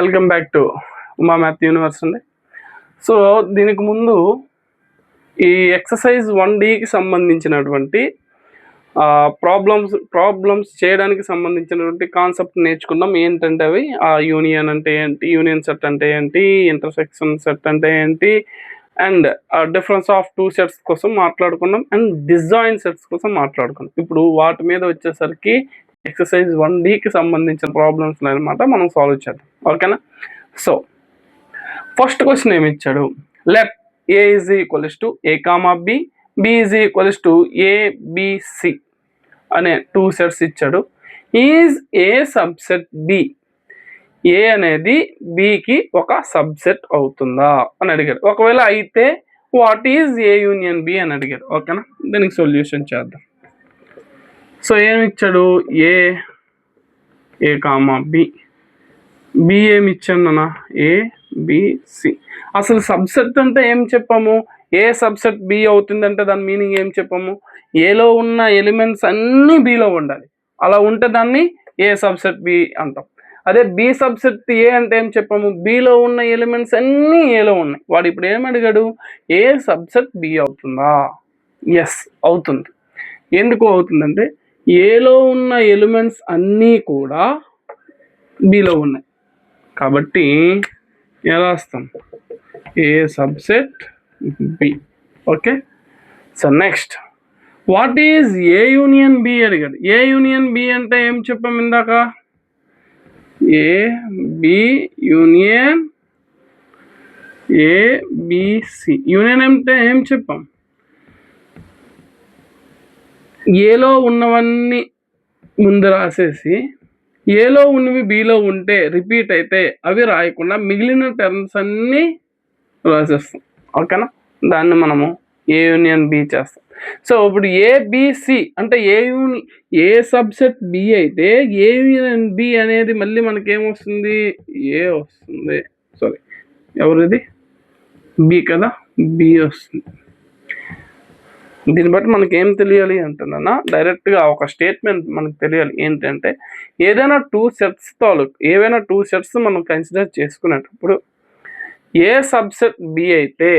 Welcome back to Uma math universe అండి. So దీనికి ముందు ఈ ఎక్సర్సైజ్ 1Dకి సంబంధించినటువంటి ప్రాబ్లమ్స్ చేయడానికి సంబంధించినటువంటి కాన్సెప్ట్ నేర్చుకున్నాం. ఏంటంటే అవి యూనియన్ అంటే ఏంటి, యూనియన్ సెట్ అంటే ఏంటి, ఇంటర్సెక్షన్ సెట్ అంటే ఏంటి, and difference of two sets కోసం మాట్లాడుకున్నాం, అండ్ డిజాయిన్ సెట్స్ కోసం మాట్లాడుకున్నాం. ఇప్పుడు వాటి మీద వచ్చేసరికి ఎక్సర్సైజ్ 1Dకి సంబంధించిన ప్రాబ్లమ్స్ అనమాట మనం సాల్వ్ చేద్దాం. ఓకేనా? సో ఫస్ట్ క్వశ్చన్ ఏమి ఇచ్చాడు, let A is equals to A comma B, B is equals to ABC అనే టూ సెట్స్ ఇచ్చాడు. Is A subset B, A అనేది బికి ఒక సబ్సెట్ అవుతుందా అని అడిగాడు. ఒకవేళ అయితే what is A union B అని అడిగాడు. ఓకేనా? దీనికి సొల్యూషన్ చేద్దాం. సో ఏమి ఇచ్చాడు, ఏ కామా బి, బి ఏమి ఇచ్చాను అన్న, ఏబిసి. అసలు సబ్సెట్ అంటే ఏం చెప్పాము, ఏ సబ్సెట్ బి అవుతుందంటే దాని మీనింగ్ ఏం చెప్పాము, ఏలో ఉన్న ఎలిమెంట్స్ అన్నీ బిలో ఉండాలి. అలా ఉంటే దాన్ని ఏ సబ్సెట్ బి అంటాం. అదే బి సబ్సెట్ ఏ అంటే ఏం చెప్పాము, బిలో ఉన్న ఎలిమెంట్స్ అన్నీ ఏలో ఉన్నాయి. వాడు ఇప్పుడు ఏం అడిగాడు, ఏ సబ్సెట్ బి అవుతుందా? ఎస్ అవుతుంది. ఎందుకు అవుతుందంటే ఏలో ఉన్న ఎలిమెంట్స్ అన్నీ కూడా బిలో ఉన్నాయి కాబట్టి ఎలా వస్తాం, A subset B. Okay, so next what is A union B అడిగాడు. ఏ యూనియన్ బి అంటే ఏం చెప్పాం ఇందాక, A B union ABC. Union అంటే ఏం చెప్పాం, ఏలో ఉన్నవన్నీ ముందు రాసేసి ఏలో ఉన్నవి బిలో ఉంటే రిపీట్ అయితే అవి రాయకుండా మిగిలిన టర్మ్స్ అన్నీ రాసేస్తాం. ఓకేనా? దాన్ని మనము ఏ యూనియన్ బి చేస్తాం. సో ఇప్పుడు ఏబిసి అంటే ఏ సబ్సెట్ బి అయితే ఏ యూనియన్ బి అనేది మళ్ళీ మనకేమొస్తుంది, ఏ వస్తుంది. సారీ, ఎవరిది బి కదా, బి వస్తుంది. దీన్ని బట్టి మనకి ఏం తెలియాలి అంటున్నా, డైరెక్ట్గా ఒక స్టేట్మెంట్ మనకు తెలియాలి. ఏంటంటే ఏవైనా టూ సెట్స్ మనం కన్సిడర్ చేసుకునేటప్పుడు ఏ సబ్సెట్ బి అయితే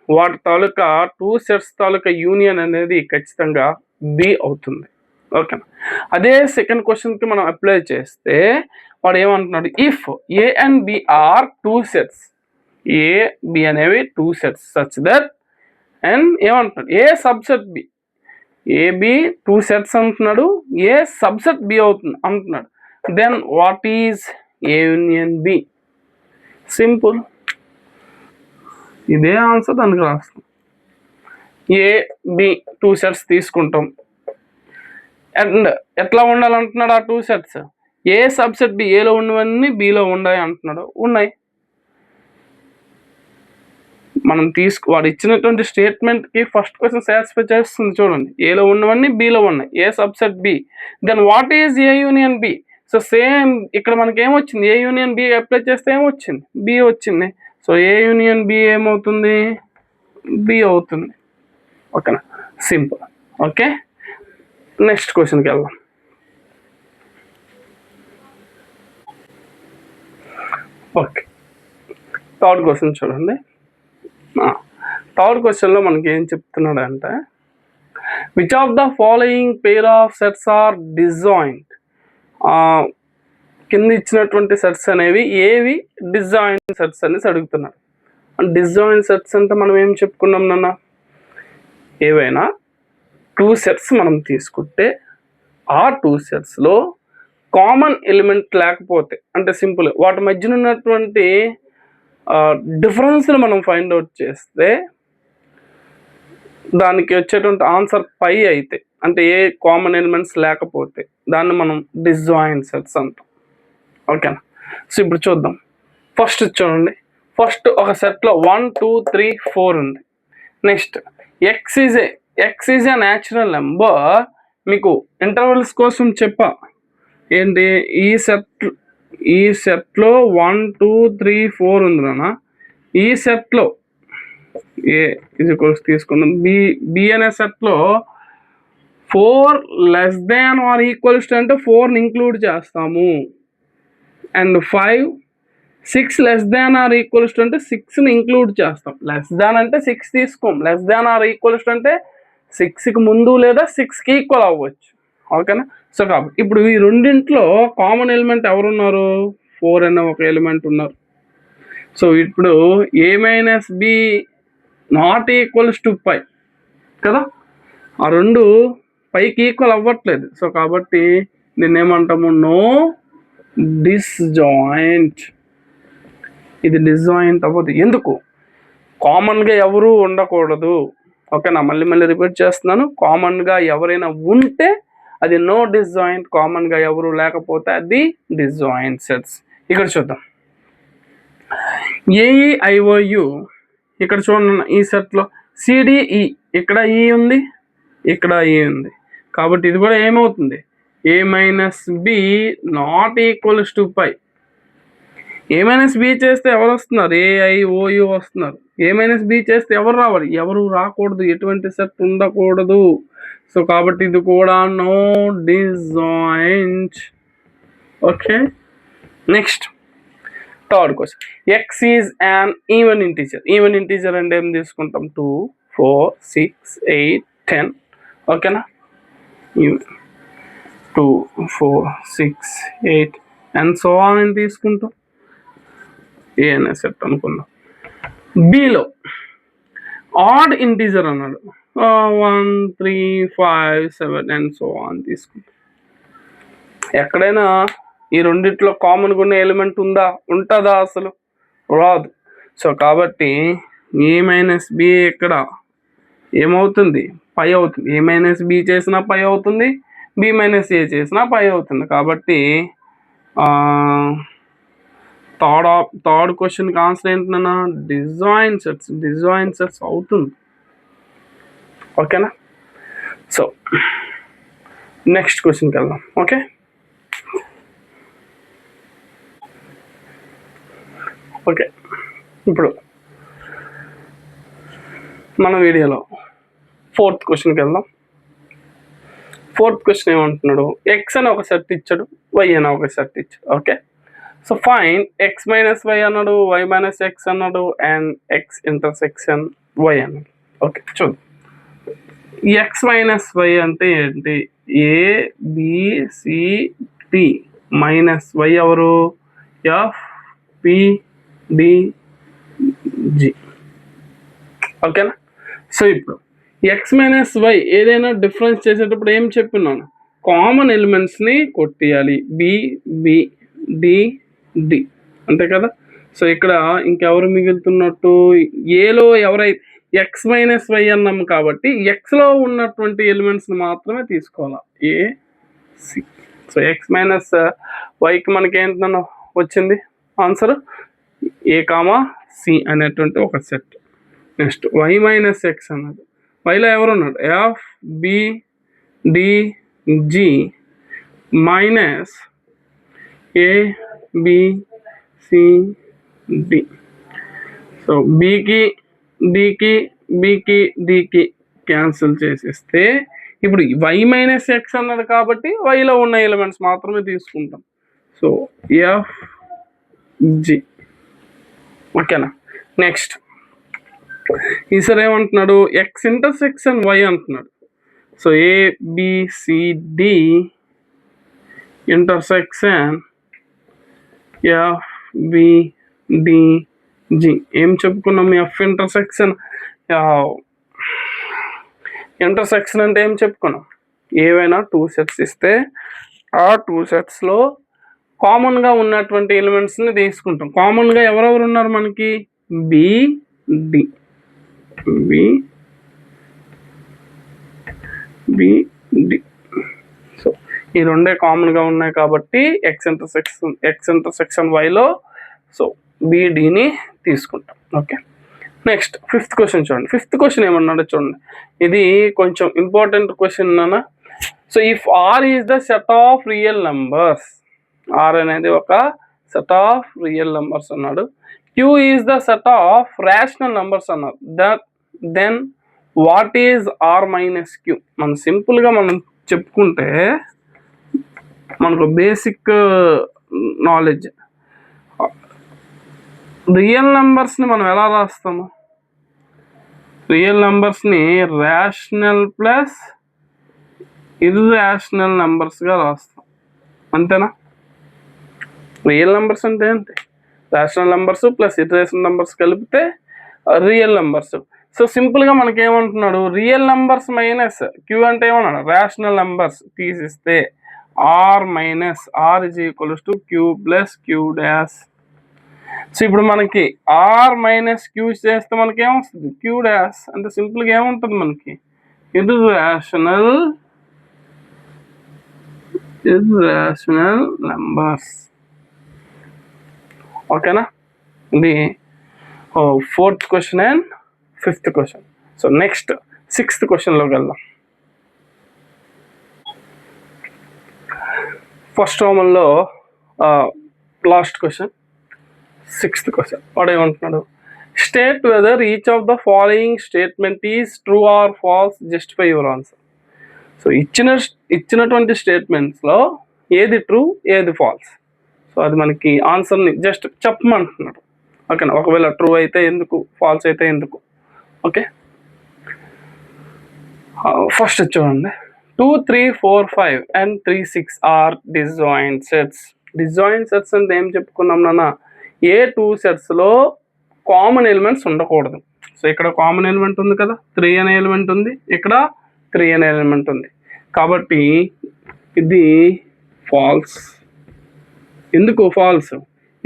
వాటి తాలూకా టూ సెట్స్ తాలూకా యూనియన్ అనేది ఖచ్చితంగా బి అవుతుంది. ఓకేనా? అదే సెకండ్ క్వశ్చన్కి మనం అప్లై చేస్తే వాడు ఏమంటున్నాడు, if A and B are two sets, A B అనేవి two sets such that, and ఏమంటున్నాడు, A subset B, AB two sets అంటున్నాడు, ఏ సబ్సెట్ బి అవుతుంది అంటున్నాడు. Then what is A union B? Simple, ఇదే answer దానికి రాస్తాం. A B two sets తీసుకుంటాం, and ఎట్లా ఉండాలంటున్నాడు ఆ two sets, A subset B, ఏలో ఉన్నవన్నీ బిలో ఉన్నాయి అంటున్నాడు. ఉన్నాయి. మనం వాడు ఇచ్చినటువంటి స్టేట్మెంట్కి ఫస్ట్ క్వశ్చన్ సాటిస్ఫై చేస్తుంది. చూడండి, ఏలో ఉన్నవన్నీ బిలో ఉన్నాయి, A subset B. Then what is A union B? So same ఇక్కడ మనకి ఏమొచ్చింది, ఏ యూనియన్ బి అప్లై చేస్తే ఏమొచ్చింది, బి వచ్చింది. సో ఏ యూనియన్ బి ఏమవుతుంది, బి అవుతుంది. ఓకేనా? సింపుల్. ఓకే, నెక్స్ట్ క్వశ్చన్కి వెళ్దాం. ఓకే, థర్డ్ క్వశ్చన్ చూడండి. థర్డ్ క్వశ్చన్లో మనకి ఏం చెప్తున్నాడు అంటే, which of the following pair of sets are disjoint. కింద ఇచ్చినటువంటి సెట్స్ అనేవి ఏవి డిజాయింట్ సెట్స్ అనేసి అడుగుతున్నాడు. డిజాయింట్ సెట్స్ అంటే మనం ఏం చెప్పుకున్నాం నాన్న, ఏవైనా టూ సెట్స్ మనం తీసుకుంటే ఆ టూ సెట్స్లో కామన్ ఎలిమెంట్ లేకపోతే, అంటే సింపుల్ వాటి మధ్యన ఉన్నటువంటి డిఫరెన్స్ని మనం ఫైండ్ అవుట్ చేస్తే దానికి వచ్చేటువంటి ఆన్సర్ పై అయితే, అంటే ఏ కామన్ ఎలిమెంట్స్ లేకపోతే దాన్ని మనం డిజాయింట్ సెట్స్ అంటాం. ఓకేనా? సో ఇప్పుడు చూద్దాం. ఫస్ట్ చూడండి, ఫస్ట్ ఒక సెట్లో 1 2 3 4 ఉంది. Next X is a natural number. మీకు ఇంటర్వెల్స్ కోసం చెప్పా, ఏంటి ఈ సెట్లో 1 2 3 4 ఉంది నాన్న. ఈ సెట్లో ఏ ఈక్వల్స్ తీసుకుందాం, బి అనే సెట్లో 4 less than or equals to అంటే 4ని ఇంక్లూడ్ చేస్తాము, and 5 6 less than or equals to అంటే 6ని ఇంక్లూడ్ చేస్తాం. లెస్ దాన్ అంటే 6 తీసుకోం. Less than or equals to అంటే 6కి ముందు లేదా 6కి ఈక్వల్ అవ్వచ్చు. ఓకేనా? సో కాబట్టి ఇప్పుడు ఈ రెండింట్లో కామన్ ఎలిమెంట్ ఎవరున్నారు? 4 అనే ఒక ఎలిమెంట్ ఉన్నారు. సో ఇప్పుడు a minus b not equals to phi కదా, ఆ రెండు పైకి ఈక్వల్ అవ్వట్లేదు. సో కాబట్టి దీన్ని ఏమంటాము? No disjoint. ఇది డిస్జాయింట్ అవ్వదు. ఎందుకు? కామన్గా ఎవరు ఉండకూడదు. ఓకేనా? మళ్ళీ రిపీట్ చేస్తున్నాను. కామన్గా ఎవరైనా ఉంటే అది నో డిస్జాయింట్, కామన్గా ఎవరు లేకపోతే అది డిస్జాయింట్ సెట్స్. ఇక్కడ చూద్దాం. AEIOU ఇక్కడ చూడండి, ఈ సెట్లో CDE ఇక్కడ ఈ ఉంది, ఇక్కడ ఈ ఉంది. కాబట్టి ఇది కూడా ఏమవుతుంది? a minus b not equals to phi. a minus b చేస్తే ఎవరు వస్తున్నారు? AIOU వస్తున్నారు. a మైనస్ b చేస్తే ఎవరు రావాలి? ఎవరు రాకూడదు, ఎటువంటి సెట్ ఉండకూడదు. సో కాబట్టి ఇది కూడా no disjoint. Okay, next third question. x is an even integer. Even integer అంటే ఏం తీసుకుంటాం? 2, 4, 6, 8, 10. ఓకేనా? 2, 4, 6, 8 అండ్ సో ఆన్ అని తీసుకుంటాం. ఏ అనే సెట్ అనుకుందాం. బిలో ఆడ్ ఇంటీజర్ అన్నాడు. 1, 3, 5, 7 అండ్ సో ఆన్ తీసుకుంటాం. ఎక్కడైనా ఈ రెండిట్లో కామన్గా ఉన్న ఎలిమెంట్ ఉంటుందా? అసలు రాదు. సో కాబట్టి a మైనస్ b ఇక్కడ ఏమవుతుంది? పై అవుతుంది. a మైనస్ b చేసినా పై అవుతుంది, b మైనస్ a చేసినా పై అవుతుంది. కాబట్టి థర్డ్ క్వశ్చన్కి ఆన్సర్ ఏంటన్నా? డిజాయిన్ సెట్స్ అవుతుంది. ఓకేనా? సో నెక్స్ట్ క్వశ్చన్కి వెళ్దాం. ఓకే, ఇప్పుడు మన వీడియోలో 4th క్వశ్చన్కి వెళ్దాం. 4th క్వశ్చన్ ఏమంటున్నాడు? x అని ఒక సెట్ ఇచ్చాడు, y అని ఒక సెట్ ఇచ్చాడు. Okay, so fine x minus y అన్నాడు, y మైనస్ x అన్నాడు అండ్ x ఇంటర్సెక్షన్ y అన్నాడు. ఓకే, చూద్దాం. x మైనస్ y అంటే ఏంటి? a b c d minus y ఎవరు? f p d g. ఓకేనా? సో ఇప్పుడు x మైనస్ y ఏదైనా డిఫరెన్స్ చేసేటప్పుడు ఏం చెప్పినాను? Common ఎలిమెంట్స్ని కొట్టేయాలి. b b d d అంతే కదా. సో ఇక్కడ ఇంకెవరు మిగులుతున్నట్టు? ఏలో ఎవరైతే x మైనస్ y అన్నాము కాబట్టి xలో ఉన్నటువంటి ఎలిమెంట్స్ని మాత్రమే తీసుకోవాలి. a c. So x minus వైకి మనకి ఏంటన్నా వచ్చింది ఆన్సర్? a కామా c అనేటువంటి ఒక సెట్. నెక్స్ట్ y మైనస్ x అన్నది. వైలో ఎవరు ఉన్నాడు? f b d g minus a b c d. So bకి dకి bకి dకి క్యాన్సిల్ చేసేస్తే ఇప్పుడు y మైనస్ x అన్నది కాబట్టి వైలో ఉన్న ఎలిమెంట్స్ మాత్రమే తీసుకుంటాం. So f g. ఓకేనా? నెక్స్ట్ ఈసారి ఏమంటున్నాడు? x ఇంటర్సెక్షన్ y అంటున్నాడు. So a b c d intersection f b d g. ఏం చెప్పుకున్నాం? f ఇంటర్సెక్షన్ అంటే ఏం చెప్పుకున్నాం? ఏవైనా 2 సెట్స్ ఇస్తే ఆ 2 సెట్స్లో కామన్గా ఉన్నటువంటి ఎలిమెంట్స్ని తీసుకుంటాం. కామన్గా ఎవరెవరు ఉన్నారు మనకి? b d సో ఈ రెండే కామన్గా ఉన్నాయి కాబట్టి x ఇంటర్సెక్షన్ వైలో సో bdని తీసుకుంటాం. ఓకే, నెక్స్ట్ 5th క్వశ్చన్ చూడండి. 5th క్వశ్చన్ ఏమన్నాడో చూడండి. ఇది కొంచెం ఇంపార్టెంట్ క్వశ్చన్ అన్న. So if R is the set of real numbers, R అనేది ఒక సెట్ ఆఫ్ రియల్ నెంబర్స్ అన్నాడు. Q is the set of rational numbers అన్నారు. Then what is R minus Q? మనం సింపుల్గా మనం చెప్పుకుంటే మనకు బేసిక్ నాలెడ్జ్ రియల్ నెంబర్స్ని మనం ఎలా రాస్తాము? రియల్ నెంబర్స్ని రేషనల్ ప్లస్ ఇర్రేషనల్ నెంబర్స్గా రాస్తాం, అంతేనా? రియల్ నెంబర్స్ అంటే ఏంటి? Rational numbers plus irrational numbers కలిపితే రియల్ నెంబర్స్. సో సింపుల్గా మనకి ఏమంటున్నాడు, రియల్ నెంబర్స్ మైనస్ క్యూ అంటే ఏమన్నాడు, రేషనల్ నెంబర్స్ తీసిస్తే R minus R is equals to Q plus Q dash. So ఇప్పుడు మనకి ఆర్ మైనస్ క్యూ చేస్తే మనకి ఏమొస్తుంది, క్యూ డాష్. అంటే సింపుల్గా ఏముంటుంది మనకి, ఇర్రేషనల్ నెంబర్స్. ఓకేనా? ఇది 4th question and 5th question. So next 6th క్వశ్చన్లోకి వెళ్దాం. ఫస్ట్ రోమన్లో లాస్ట్ క్వశ్చన్, 6th క్వశ్చన్. వాడు ఏమంటున్నాడు, state whether each of the following statement is true or false, justify your answer. So ఇచ్చినటువంటి స్టేట్మెంట్స్లో ఏది ట్రూ ఏది ఫాల్స్, సో అది మనకి ఆన్సర్ని జస్ట్ చెప్పమంటున్నాడు. ఓకేనా? ఒకవేళ ట్రూ అయితే ఎందుకు, ఫాల్స్ అయితే ఎందుకు. ఓకే, ఫస్ట్ చూడండి, 2, 3, 4, 5 and 3, 6 are disjoint sets. Disjoint sets అంటే ఏం చెప్పుకున్నాం నాన్న, ఏ 2 సెట్స్లో కామన్ ఎలిమెంట్స్ ఉండకూడదు. సో ఇక్కడ కామన్ ఎలిమెంట్ ఉంది కదా, 3 అనే ఎలిమెంట్ ఉంది, ఇక్కడ 3 అనే ఎలిమెంట్ ఉంది, కాబట్టి ఇది ఫాల్స్. ఎందుకు ఫాల్స్?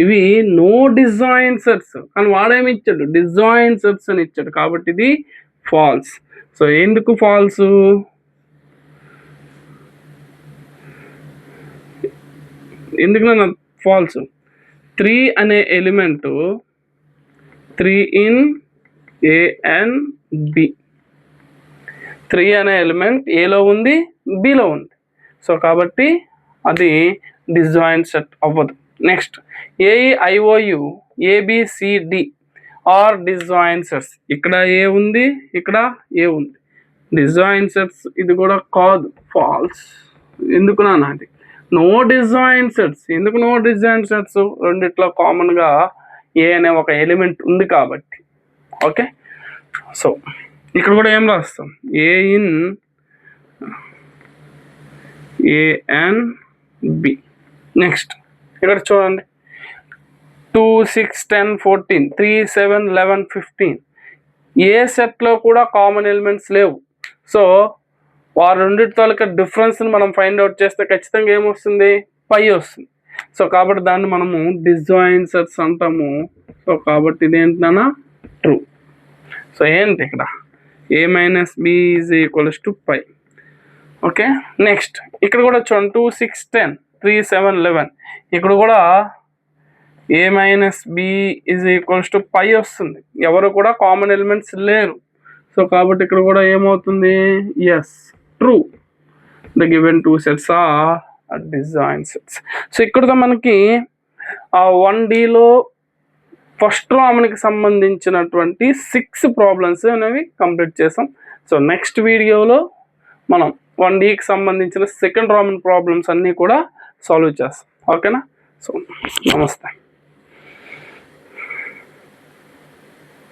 ఇవి నో డిజాయింట్ సెట్స్, కానీ వాడేమి ఇచ్చాడు, డిజాయింట్ సెట్స్ అని ఇచ్చాడు, కాబట్టి ఇది ఫాల్స్. సో ఎందుకు ఫాల్స్, ఎందుకు నా ఫాల్స్, 3 అనే element 3 in A and B. 3 అనే ఎలిమెంట్ ఏలో ఉంది, బిలో ఉంది, సో కాబట్టి అది డిజాయింట్ సెట్ అవ్వదు. Next, AEIOU ABCD are disjoint sets. ఇక్కడ ఏ ఉంది, ఇక్కడ ఏ ఉంది, డిజాయింట్ సెట్స్ ఇది కూడా కాదు, ఫాల్స్. ఎందుకు నాన్న, అది నో డిజాయింట్ సెట్స్. ఎందుకు నో డిజాయింట్ సెట్స్, రెండిట్లో కామన్గా ఏ అనే ఒక ఎలిమెంట్ ఉంది కాబట్టి. ఓకే, సో ఇక్కడ కూడా ఏం రాస్తాం, A in A and B. Next ఇక్కడ చూడండి, 2, 6, 10, 14, 3, 7, 11, 15 ఏ సెట్లో కూడా కామన్ ఎలిమెంట్స్ లేవు. సో వారు రెండింటి తాలూకా డిఫరెన్స్ని మనం ఫైండ్ అవుట్ చేస్తే ఖచ్చితంగా ఏమొస్తుంది, 5 వస్తుంది. సో కాబట్టి దాన్ని మనము డిజాయింట్ సెట్స్ అంటాము. సో కాబట్టి ఇదేంటన్నా ట్రూ. సో ఏంటి ఇక్కడ, A minus B is equals to 5. Okay, next ఇక్కడ కూడా చూడండి, 2, 6, 10, 3, 7, 11 ఇక్కడ కూడా A minus B is equals to 5 వస్తుంది, ఎవరు కూడా కామన్ ఎలిమెంట్స్ లేరు. సో కాబట్టి ఇక్కడ కూడా ఏమవుతుంది, yes true, the given 2 sets are disjoint sets. So ఇక్కడ మనకి 1Dలో ఫస్ట్ రామన్కి సంబంధించినటువంటి 6 ప్రాబ్లమ్స్ అనేవి కంప్లీట్ చేసాం. సో నెక్స్ట్ వీడియోలో మనం 1Dకి సంబంధించిన సెకండ్ రామన్ ప్రాబ్లమ్స్ అన్నీ కూడా సాల్వ్ చేస్తాం. ఓకేనా? సో నమస్తే.